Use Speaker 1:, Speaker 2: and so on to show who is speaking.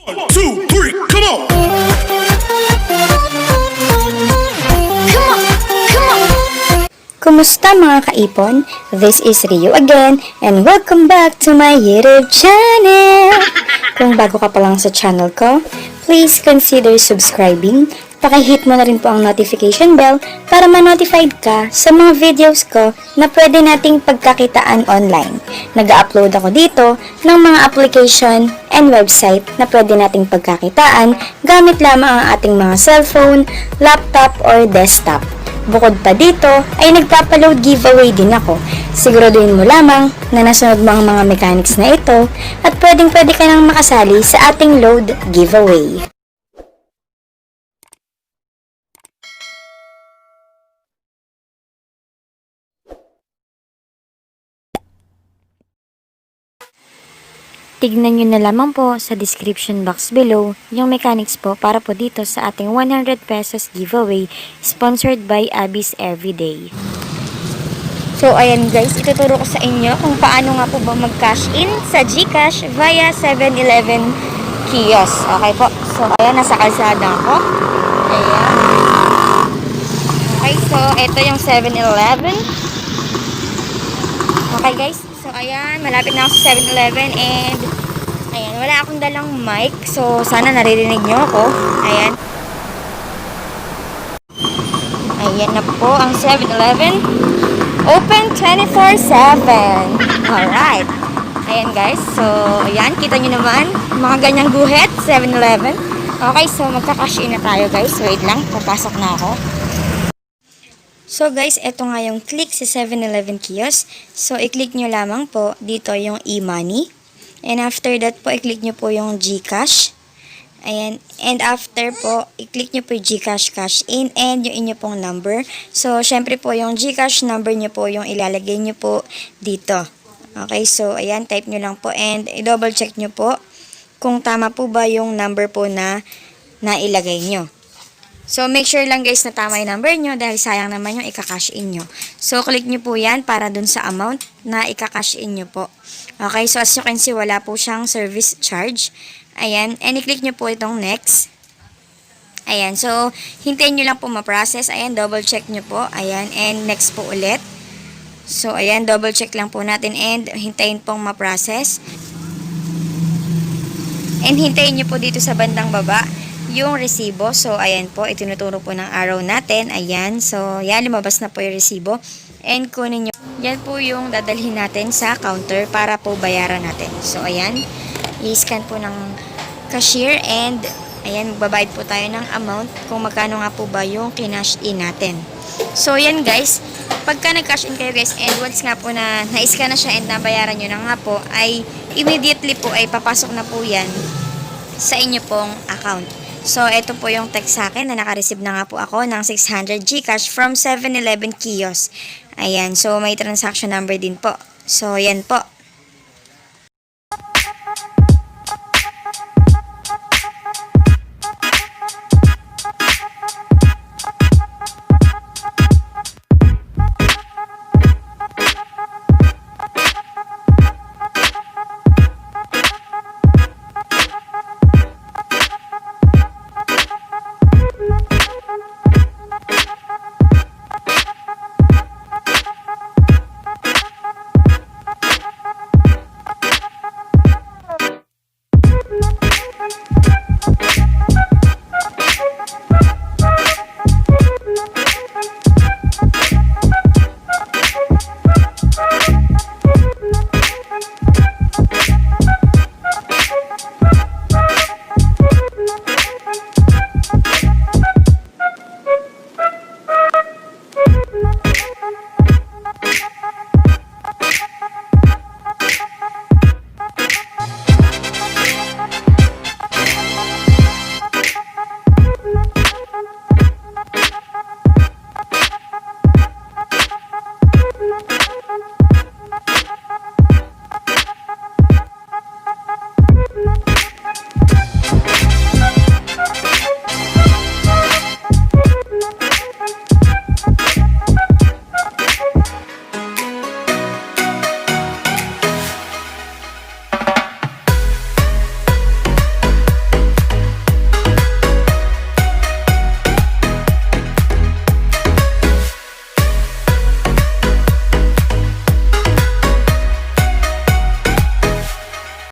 Speaker 1: 1, 2, 3, come on!
Speaker 2: Kumusta mga ka-Ipon? This is Rio again and welcome back to my YouTube channel! Kung bago ka pa lang sa channel ko, please consider subscribing. Pakihit mo na rin po ang notification bell para ma-notified ka sa mga videos ko na pwede nating pagkakitaan online. Nag-upload ako dito ng mga application and website na pwede nating pagkakitaan gamit lamang ang ating mga cellphone, laptop, or desktop. Bukod pa dito, ay nagpapaload giveaway din ako. Siguraduhin mo lamang na nasunod mo ang mga mechanics na ito at pwedeng-pwede ka nang makasali sa ating load giveaway. Tignan nyo na lamang po sa description box below yung mechanics po para po dito sa ating 100 pesos giveaway sponsored by Abby's Everyday. So ayan guys, ituturo ko sa inyo kung paano nga po ba mag-cash in sa Gcash via 7-Eleven kiosk. Okay po, so ayan, nasa kalsada ako. Ayan. Okay, so ito yung 7-Eleven. Okay guys, so ayan, malapit na ako sa 7-Eleven and ayan, wala akong dalang mic. So sana naririnig nyo ako. Ayan. Ayan na po ang 7-Eleven. Open 24/7. Alright. Ayan guys, so ayan, kita nyo naman, mga ganyang guhit, 7-Eleven. Okay, so magka-cash in na tayo guys. Wait lang, papasok na ako. So guys, eto nga yung click sa 7-Eleven kiosk. So i-click nyo lamang po dito yung e-money. And after that po, i-click nyo po yung Gcash. Ayan. And after po, i-click nyo po yung Gcash cash in and yung inyo pong number. So syempre po yung Gcash number nyo po yung ilalagay nyo po dito. Okay, so ayan, type nyo lang po and i-double check nyo po kung tama po ba yung number po na nailagay nyo. So, make sure lang guys na tama yung number nyo dahil sayang naman yung ika-cash in nyo. So, click nyo po yan para dun sa amount na ika-cash in nyo po. Okay, so as you can see, wala po siyang service charge. Ayan, and i-click nyo po itong next. Ayan, so, hintayin nyo lang po ma-process. Ayan, double check nyo po. Ayan, and next po ulit. So, ayan, double check lang po natin and hintayin pong ma-process. And hintayin nyo po dito sa bandang baba yung resibo. So, ayan po, itinuturo po ng arrow natin. Ayan, so, yan, lumabas na po yung resibo. And kunin nyo, yan po yung dadalhin natin sa counter para po bayaran natin. So, ayan, i-scan po ng cashier and, ayan, magbabayad po tayo ng amount kung magkano nga po ba yung kinash in natin. So, yan guys, pagka nag-cash in kayo guys, and once nga po na na-scan na siya and nabayaran nyo na nga po, ay immediately po ay papasok na po yan sa inyo pong account. So, ito po yung text sa akin na naka-receive na nga po ako ng 600 Gcash from 7-Eleven kiosk. Ayan, so may transaction number din po. So, yan po.